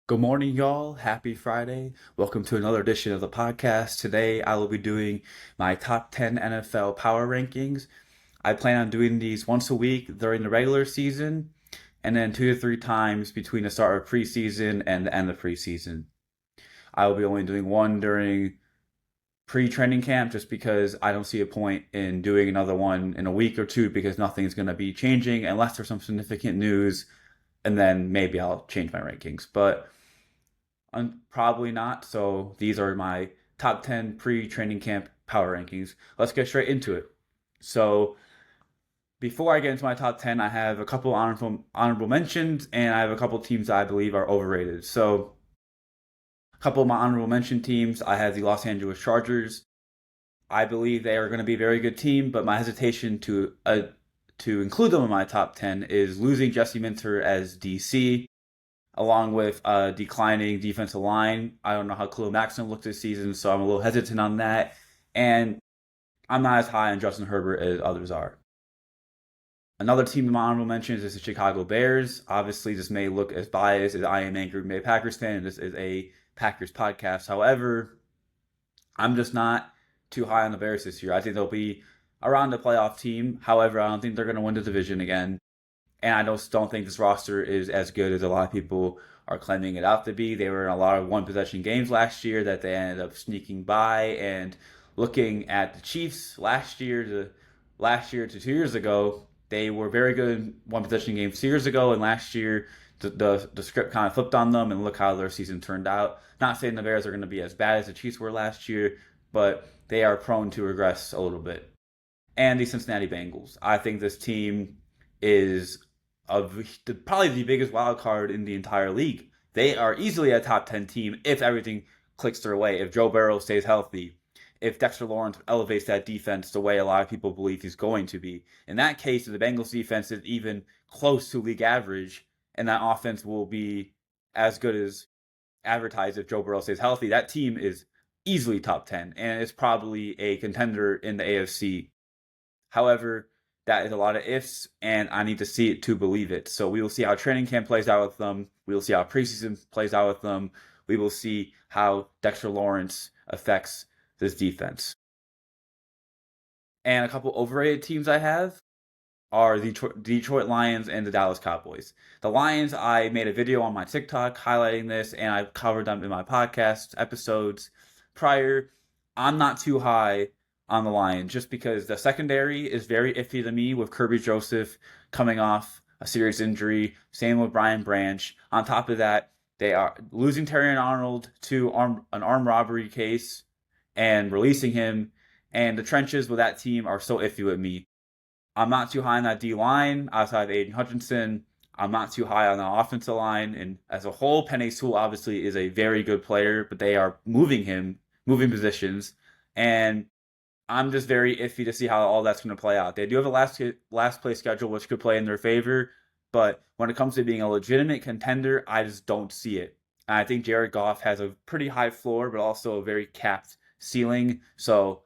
Good morning, y'all. Happy Friday. Welcome to another edition of the podcast. Today, I will be doing my top 10 NFL power rankings. I plan on doing these once a week during the regular season and then 2 to 3 times between the start of preseason and the end of preseason. I will be only doing one during pre-training camp just because I don't see a point in doing another one in a week or two because nothing's going to be changing unless there's some significant news, and then maybe I'll change my rankings. But probably not. So these are my top 10 pre-training camp power rankings. Let's get straight into it. So before I get into my top 10, I have a couple honorable mentions, and I have a couple teams that I believe are overrated. So a couple of my honorable mention teams, I have the Los Angeles Chargers. I believe they are going to be a very good team, but my hesitation to include them in my top 10 is losing Jesse Minter as DC, along with a declining defensive line. I don't know how Khalil Mack's going to look this season, so I'm a little hesitant on that. And I'm not as high on Justin Herbert as others are. Another team in my honorable mentions is the Chicago Bears. Obviously, this may look as biased as I am a Green Bay Packers fan, and this is a Packers podcast. However, I'm just not too high on the Bears this year. I think they'll be around the playoff team. However, I don't think they're going to win the division again. And I just don't think this roster is as good as a lot of people are claiming it out to be. They were in a lot of one possession games last year that they ended up sneaking by. And looking at the Chiefs last year to 2 years ago, they were very good in one possession games 2 years ago, and last year the script kind of flipped on them, and look how their season turned out. Not saying the Bears are going to be as bad as the Chiefs were last year, but they are prone to regress a little bit. And the Cincinnati Bengals. I think this team is probably the biggest wild card in the entire league. They are easily a top 10 team if everything clicks their way, if Joe Burrow stays healthy, if Dexter Lawrence elevates that defense the way a lot of people believe he's going to be. In that case, if the Bengals defense is even close to league average, and that offense will be as good as advertised if Joe Burrow stays healthy, that team is easily top 10, and it's probably a contender in the AFC. However, that is a lot of ifs, and I need to see it to believe it. So we will see how training camp plays out with them. We will see how preseason plays out with them. We will see how Dexter Lawrence affects this defense. And a couple overrated teams I have are the Detroit Lions and the Dallas Cowboys. The Lions, I made a video on my TikTok highlighting this, and I've covered them in my podcast episodes prior. I'm not too high on the Lions just because the secondary is very iffy to me with Kirby Joseph coming off a serious injury. Same with Brian Branch. On top of that, they are losing Terrion Arnold to an armed robbery case and releasing him. And the trenches with that team are so iffy with me. I'm not too high on that D line outside of Aiden Hutchinson. I'm not too high on the offensive line. And as a whole, Penei Sewell obviously is a very good player, but they are moving positions. And I'm just very iffy to see how all that's going to play out. They do have a last place schedule, which could play in their favor. But when it comes to being a legitimate contender, I just don't see it. And I think Jared Goff has a pretty high floor, but also a very capped ceiling. So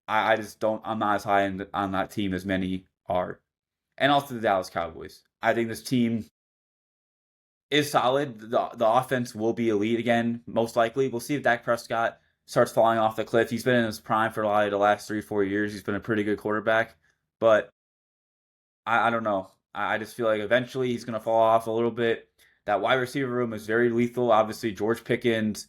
I just don't. I'm not as high on that team as many are, and also the Dallas Cowboys. I think this team is solid. The offense will be elite again, most likely. We'll see if Dak Prescott starts falling off the cliff. He's been in his prime for a lot of the last 3 4 years. He's been a pretty good quarterback, but I don't know. I just feel like eventually he's going to fall off a little bit. That wide receiver room is very lethal. Obviously, George Pickens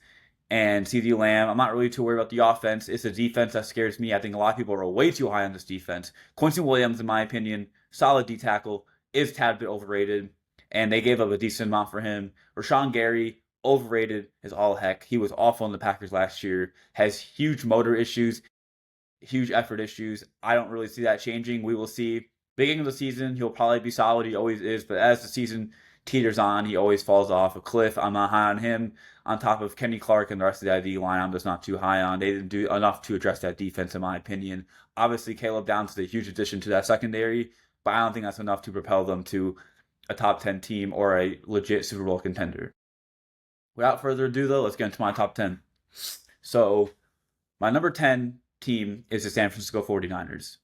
and CeeDee Lamb. I'm not really too worried about the offense. It's the defense that scares me. I think a lot of people are way too high on this defense. Quincy Williams, in my opinion, solid D tackle, is a tad bit overrated, and they gave up a decent amount for him. Rashawn Gary, overrated as all heck. He was awful in the Packers last year, has huge motor issues, huge effort issues. I don't really see that changing. We will see. Beginning of the season, he'll probably be solid. He always is. But as the season teeters on, he always falls off a cliff. I'm not high on him. On top of Kenny Clark and the rest of the IV line, I'm just not too high on. They didn't do enough to address that defense, in my opinion. Obviously, Caleb Downs is a huge addition to that secondary, but I don't think that's enough to propel them to a top 10 team or a legit Super Bowl contender. Without further ado, though, let's get into my top 10. So, my number 10 team is the San Francisco 49ers.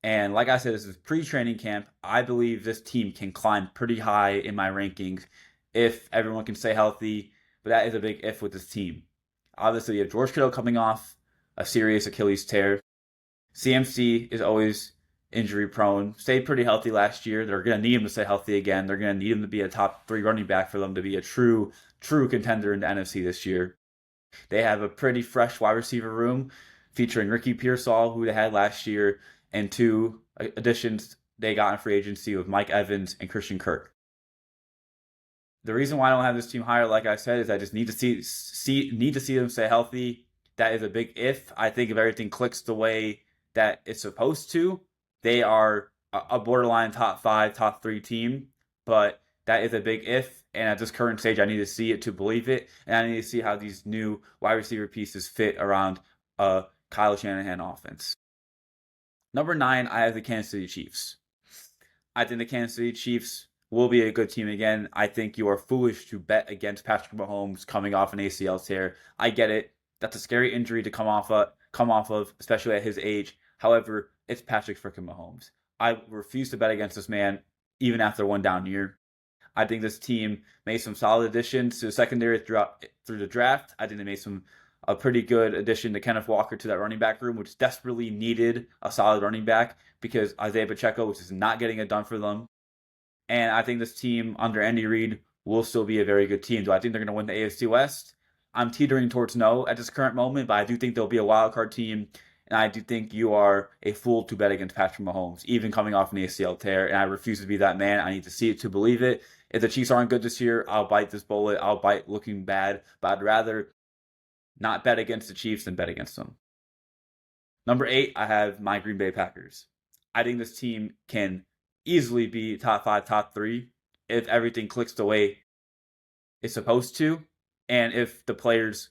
And like I said, this is pre-training camp. I believe this team can climb pretty high in my rankings if everyone can stay healthy. but that is a big if with this team. Obviously, you have George Kittle coming off a serious Achilles tear. CMC is always injury prone. Stayed pretty healthy last year. They're going to need him to stay healthy again. They're going to need him to be a top 3 running back for them to be a true contender in the NFC this year. They have a pretty fresh wide receiver room featuring Ricky Pearsall, who they had last year, and 2 additions they got in free agency with Mike Evans and Christian Kirk. The reason why I don't have this team higher, like I said, is I just need to see them stay healthy. That is a big if. I think if everything clicks the way that it's supposed to, they are a borderline top 5, top 3 team. But that is a big if. And at this current stage, I need to see it to believe it. And I need to see how these new wide receiver pieces fit around a Kyle Shanahan offense. Number 9, I have the Kansas City Chiefs. I think the Kansas City Chiefs will be a good team again. I think you are foolish to bet against Patrick Mahomes coming off an ACL tear. I get it. That's a scary injury to come off of, especially at his age. However, it's Patrick freaking Mahomes. I refuse to bet against this man, even after one down year. I think this team made some solid additions to the secondary through the draft. I think they made a pretty good addition to Kenneth Walker to that running back room, which desperately needed a solid running back because Isaiah Pacheco, which is not getting it done for them. And I think this team under Andy Reid will still be a very good team. Do I think they're going to win the AFC West? I'm teetering towards no at this current moment, but I do think they'll be a wild card team. And I do think you are a fool to bet against Patrick Mahomes, even coming off an ACL tear. And I refuse to be that man. I need to see it to believe it. If the Chiefs aren't good this year, I'll bite this bullet. I'll bite looking bad. But I'd rather not bet against the Chiefs than bet against them. Number 8, I have my Green Bay Packers. I think this team can easily be top 5, top 3 if everything clicks the way it's supposed to. And if the players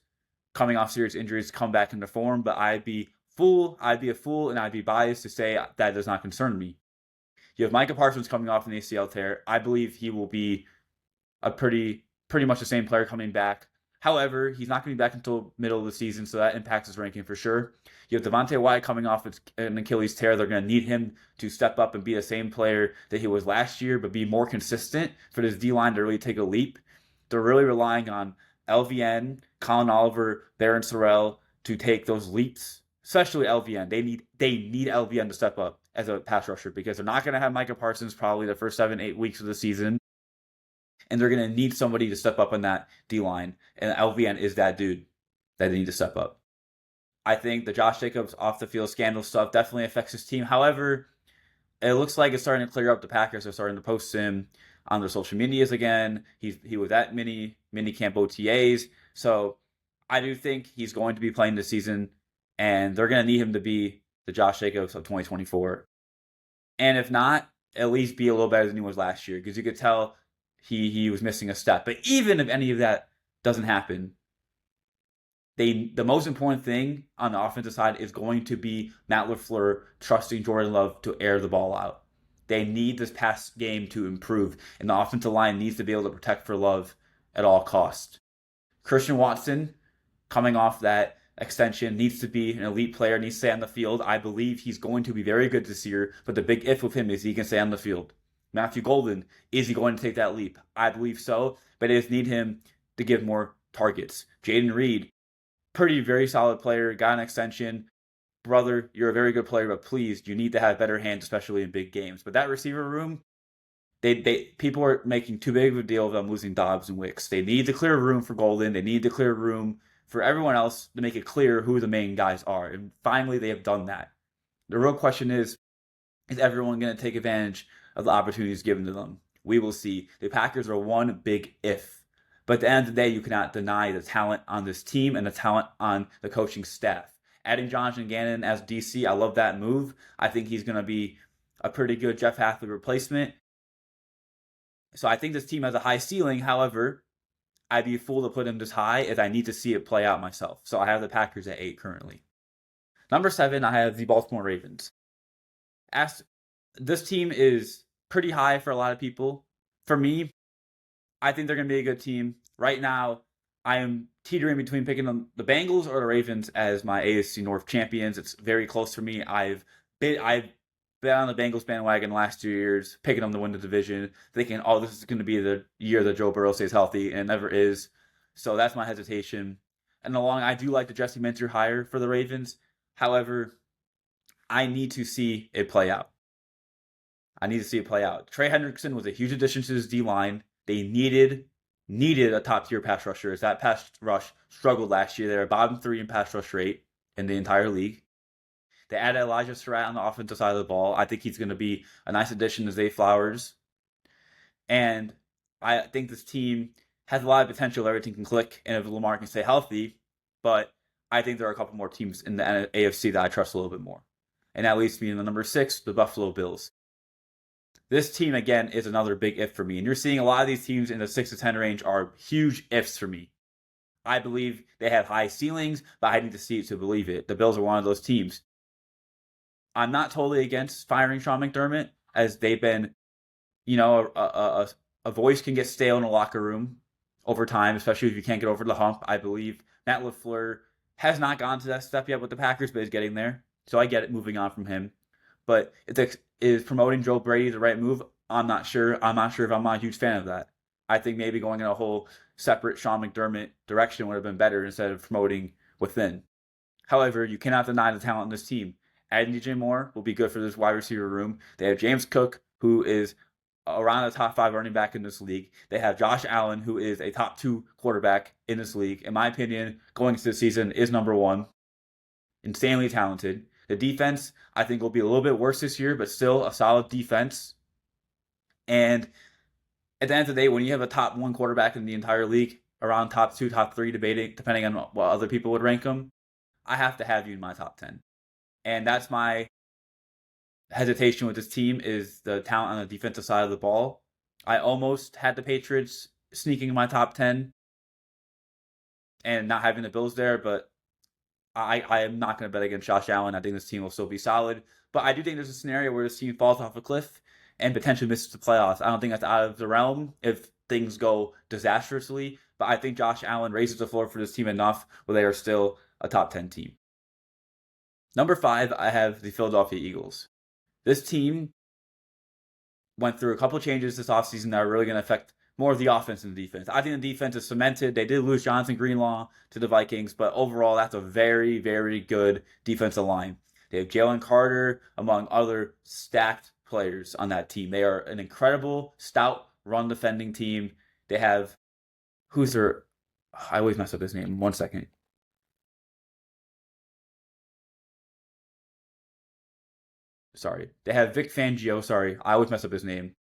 coming off serious injuries come back into form, but I'd be a fool and I'd be biased to say that does not concern me. You have Micah Parsons coming off an ACL tear. I believe he will be a pretty much the same player coming back. However, he's not going to be back until middle of the season, so that impacts his ranking for sure. You have Devontae Wyatt coming off an Achilles tear. They're going to need him to step up and be the same player that he was last year, but be more consistent for this D-line to really take a leap. They're really relying on LVN, Colin Oliver, Barron Sorrell to take those leaps, especially LVN. They need LVN to step up as a pass rusher because they're not going to have Micah Parsons probably the first 7-8 weeks of the season. And they're going to need somebody to step up on that D-line. And LVN is that dude that they need to step up. I think the Josh Jacobs off-the-field scandal stuff definitely affects his team. However, it looks like it's starting to clear up. The Packers are starting to post him on their social medias again. He was at mini camp OTAs. So I do think he's going to be playing this season. And they're going to need him to be the Josh Jacobs of 2024. And if not, at least be a little better than he was last year. Because you could tell he was missing a step. But even if any of that doesn't happen, the most important thing on the offensive side is going to be Matt LaFleur trusting Jordan Love to air the ball out. They need this pass game to improve, and the offensive line needs to be able to protect for Love at all costs. Christian Watson, coming off that extension, needs to be an elite player, needs to stay on the field. I believe he's going to be very good this year, but the big if with him is he can stay on the field. Matthew Golden, is he going to take that leap? I believe so, but they just need him to give more targets. Jaden Reed, very solid player, got an extension. Brother, you're a very good player, but please, you need to have better hands, especially in big games. But that receiver room, people are making too big of a deal of them losing Dobbs and Wicks. They need to clear room for Golden. They need to clear room for everyone else to make it clear who the main guys are. And finally, they have done that. The real question is everyone going to take advantage of the opportunities given to them? We will see. The Packers are one big if. But at the end of the day, you cannot deny the talent on this team and the talent on the coaching staff. Adding Jonathan Gannon as DC, I love that move. I think he's going to be a pretty good Jeff Hafley replacement. So I think this team has a high ceiling. However, I'd be a fool to put him this high as I need to see it play out myself. So I have the Packers at 8 currently. Number 7, I have the Baltimore Ravens. This team is pretty high for a lot of people. For me, I think they're going to be a good team. Right now, I am teetering between picking the Bengals or the Ravens as my AFC North champions. It's very close for me. I've been on the Bengals bandwagon the last 2 years, picking them to win the division, thinking, oh, this is going to be the year that Joe Burrow stays healthy, and it never is. So that's my hesitation. And along, I do like the Jesse Minter hire for the Ravens. However, I need to see it play out. I need to see it play out. Trey Hendrickson was a huge addition to this D line. They needed a top tier pass rusher, as that pass rush struggled last year. They were bottom 3 in pass rush rate in the entire league. They added Elijah Surratt on the offensive side of the ball. I think he's going to be a nice addition to Zay Flowers. And I think this team has a lot of potential. Everything can click, and if Lamar can stay healthy. But I think there are a couple more teams in the AFC that I trust a little bit more. And that leads me in the number 6, the Buffalo Bills. This team, again, is another big if for me. And you're seeing a lot of these teams in the 6 to 10 range are huge ifs for me. I believe they have high ceilings, but I need to see it to believe it. The Bills are one of those teams. I'm not totally against firing Sean McDermott, as they've been, a voice can get stale in a locker room over time, especially if you can't get over the hump. I believe Matt LaFleur has not gone to that step yet with the Packers, but is getting there. So I get it, moving on from him. But is promoting Joe Brady the right move? I'm not sure. I'm not sure if I'm not a huge fan of that. I think maybe going in a whole separate Sean McDermott direction would have been better instead of promoting within. However, you cannot deny the talent in this team. Adding DJ Moore will be good for this wide receiver room. They have James Cook, who is around the top 5 running back in this league. They have Josh Allen, who is a top 2 quarterback in this league. In my opinion, going into the season is number 1. Insanely talented. The defense, I think, will be a little bit worse this year, but still a solid defense. And at the end of the day, when you have a top 1 quarterback in the entire league, around top 2, top 3, debating, depending on what other people would rank them, I have to have you in my top 10. And that's my hesitation with this team, is the talent on the defensive side of the ball. I almost had the Patriots sneaking in my top 10 and not having the Bills there, but I am not going to bet against Josh Allen. I think this team will still be solid. But I do think there's a scenario where this team falls off a cliff and potentially misses the playoffs. I don't think that's out of the realm if things go disastrously. But I think Josh Allen raises the floor for this team enough where they are still a top 10 team. Number 5, I have the Philadelphia Eagles. This team went through a couple of changes this offseason that are really going to affect more of the offense than the defense. I think the defense is cemented. They did lose Jonathan Greenlaw to the Vikings, but overall, that's a very, very good defensive line. They have Jalen Carter, among other stacked players on that team. They are an incredible, stout, run-defending team. They have, I always mess up his name. 1 second. Sorry. They have Vic Fangio. Sorry, I always mess up his name.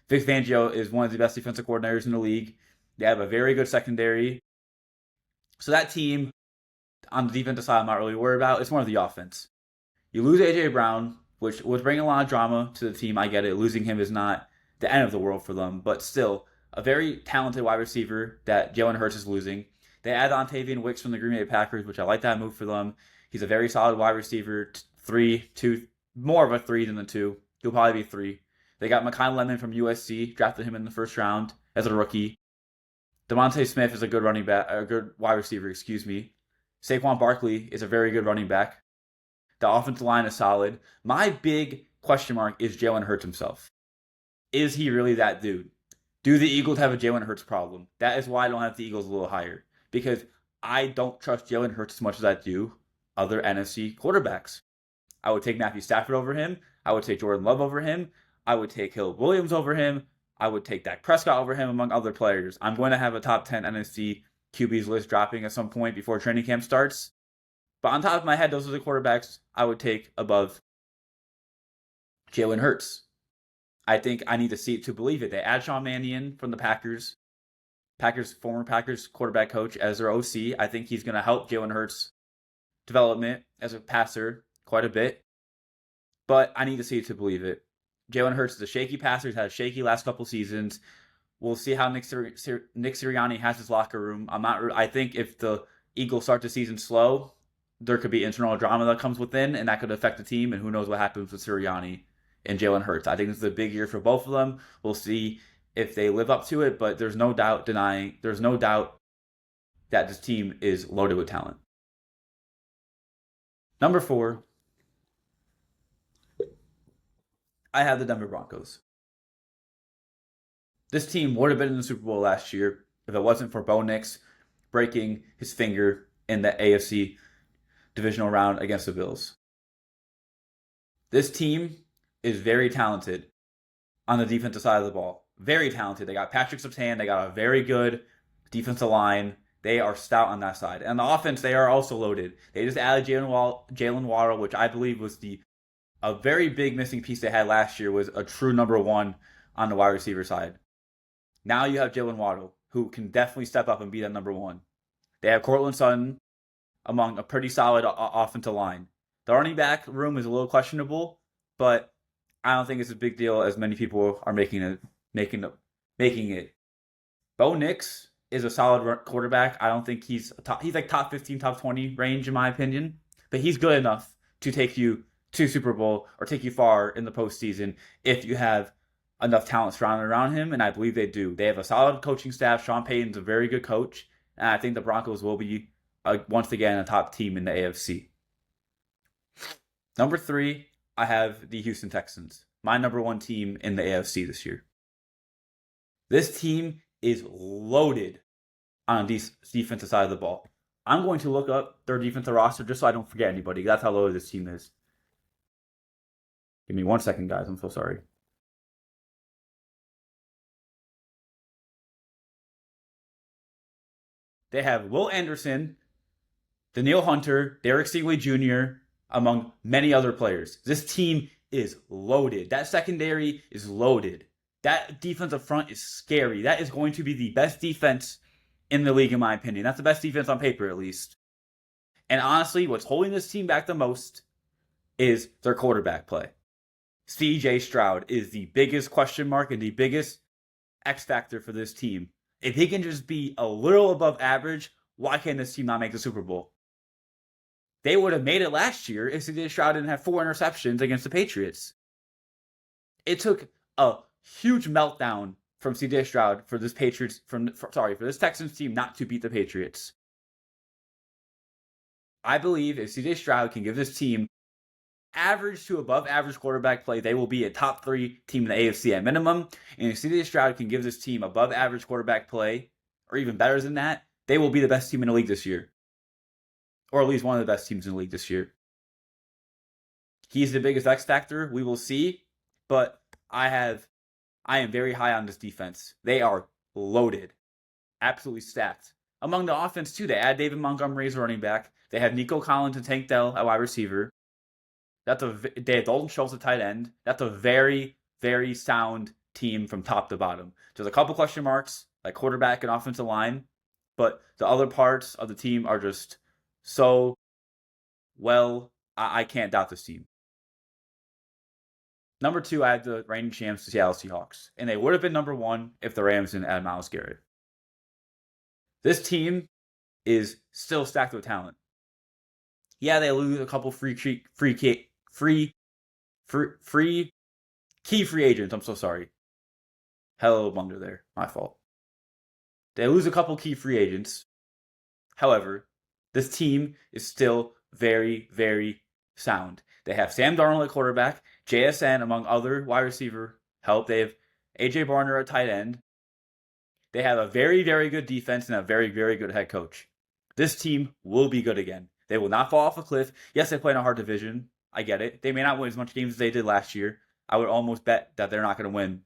Vic Fangio is one of the best defensive coordinators in the league. They have a very good secondary. So that team, on the defensive side, I'm not really worried about. It's more of the offense. You lose A.J. Brown, which was bringing a lot of drama to the team. I get it. Losing him is not the end of the world for them, but still, a very talented wide receiver that Jalen Hurts is losing. They add Ontavian Wicks from the Green Bay Packers, which I like that move for them. He's a very solid wide receiver, 3, 2, more of a 3 than the 2. He'll probably be 3. They got Mekhi Lemon from USC, drafted him in the first round as a rookie. Devontae Smith is a good running back, a good wide receiver, Saquon Barkley is a very good running back. The offensive line is solid. My big question mark is Jalen Hurts himself. Is he really that dude? Do the Eagles have a Jalen Hurts problem? That is why I don't have the Eagles a little higher. Because I don't trust Jalen Hurts as much as I do other NFC quarterbacks. I would take Matthew Stafford over him. I would take Jordan Love over him. I would take Caleb Williams over him. I would take Dak Prescott over him, among other players. I'm going to have a top 10 NFC QBs list dropping at some point before training camp starts. But on top of my head, those are the quarterbacks I would take above Jalen Hurts. I think I need to see it to believe it. They add Sean Mannion from the Packers, former Packers quarterback coach, as their OC. I think he's going to help Jalen Hurts' development as a passer quite a bit. But I need to see it to believe it. Jalen Hurts is a shaky passer. He's had a shaky last couple seasons. We'll see how Nick Sirianni has his locker room. I think if the Eagles start the season slow, there could be internal drama that comes within, and that could affect the team, and who knows what happens with Sirianni and Jalen Hurts. I think this is a big year for both of them. We'll see if they live up to it, but there's no doubt that this team is loaded with talent. Number 4, I have the Denver Broncos. This team would have been in the Super Bowl last year if it wasn't for Bo Nix breaking his finger in the AFC divisional round against the Bills. This team is very talented on the defensive side of the ball. Very talented. They got Patrick Surtain. They got a very good defensive line. They are stout on that side. And the offense, they are also loaded. They just added Jalen Waddle, which I believe was a very big missing piece they had last year, was a true number one on the wide receiver side. Now you have Jalen Waddle, who can definitely step up and be that number one. They have Courtland Sutton among a pretty solid offensive line. The running back room is a little questionable, but I don't think it's a big deal as many people are making it. Bo Nix is a solid quarterback. I don't think he's like top 15, top 20 range in my opinion, but he's good enough to take you to Super Bowl or take you far in the postseason if you have enough talent surrounded around him, and I believe they do. They have a solid coaching staff. Sean Payton's a very good coach, and I think the Broncos will be once again a top team in the AFC. Number 3, I have the Houston Texans, my number 1 team in the AFC this year. This team is loaded on the defensive side of the ball. I'm going to look up their defensive roster just so I don't forget anybody. That's how loaded this team is. Give me 1 second, guys. I'm so sorry. They have Will Anderson, Danielle Hunter, Derek Stingley Jr., among many other players. This team is loaded. That secondary is loaded. That defensive front is scary. That is going to be the best defense in the league, in my opinion. That's the best defense on paper, at least. And honestly, what's holding this team back the most is their quarterback play. CJ Stroud is the biggest question mark and the biggest X factor for this team. If he can just be a little above average, why can't this team not make the Super Bowl? They would have made it last year if CJ Stroud didn't have 4 interceptions against the Patriots. It took a huge meltdown from CJ Stroud for this Texans team not to beat the Patriots. I believe if CJ Stroud can give this team average to above average quarterback play, they will be a top 3 team in the AFC at minimum. And if CJ Stroud can give this team above average quarterback play, or even better than that, they will be the best team in the league this year. Or at least one of the best teams in the league this year. He's the biggest X factor. We will see. But I am very high on this defense. They are loaded. Absolutely stacked. Among the offense, too, they add David Montgomery as running back. They have Nico Collins and Tank Dell at wide receiver. They have Dalton Schultz at tight end. That's a very, very sound team from top to bottom. There's a couple question marks, like quarterback and offensive line, but the other parts of the team are just so well. I can't doubt this team. Number 2, I have the reigning champs, the Seattle Seahawks, and they would have been number 1 if the Rams didn't add Myles Garrett. This team is still stacked with talent. Yeah, they lose a couple free key free agents. I'm so sorry. Hello, blunder there. My fault. They lose a couple key free agents. However, this team is still very, very sound. They have Sam Darnold at quarterback, JSN among other wide receiver help. They have AJ Barner at tight end. They have a very, very good defense and a very, very good head coach. This team will be good again. They will not fall off a cliff. Yes, they play in a hard division. I get it. They may not win as much games as they did last year. I would almost bet that they're not going to win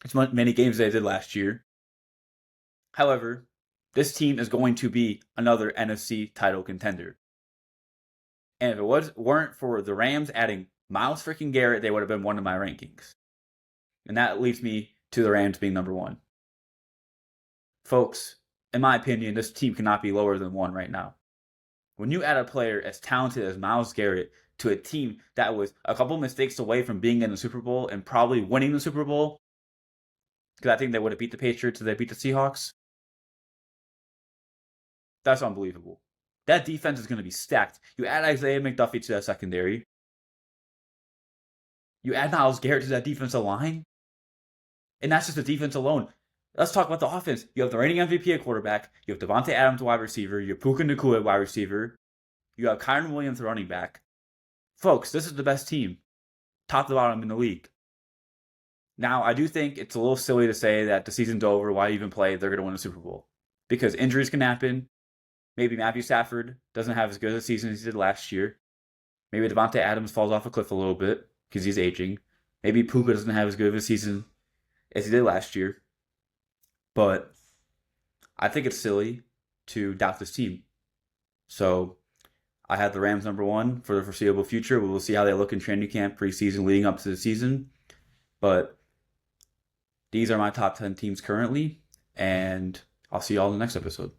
as many games as they did last year. However, this team is going to be another NFC title contender. And if it weren't for the Rams adding Myles freaking Garrett, they would have been one of my rankings. And that leads me to the Rams being number 1. Folks, in my opinion, this team cannot be lower than 1 right now. When you add a player as talented as Myles Garrett to a team that was a couple mistakes away from being in the Super Bowl and probably winning the Super Bowl, because I think they would have beat the Patriots if they beat the Seahawks, that's unbelievable. That defense is going to be stacked. You add Isaiah McDuffie to that secondary. You add Myles Garrett to that defensive line. And that's just the defense alone. Let's talk about the offense. You have the reigning MVP at quarterback. You have Devontae Adams wide receiver. You have Puka Nacua at wide receiver. You have Kyren Williams running back. Folks, this is the best team. Top to bottom in the league. Now, I do think it's a little silly to say that the season's over. Why even play? They're going to win the Super Bowl. because injuries can happen. Maybe Matthew Stafford doesn't have as good a season as he did last year. Maybe Devontae Adams falls off a cliff a little bit because he's aging. Maybe Puka doesn't have as good of a season as he did last year. But I think it's silly to doubt this team. So I have the Rams number one for the foreseeable future. We will see how they look in training camp, preseason, leading up to the season. But these are my top 10 teams currently, and I'll see you all in the next episode.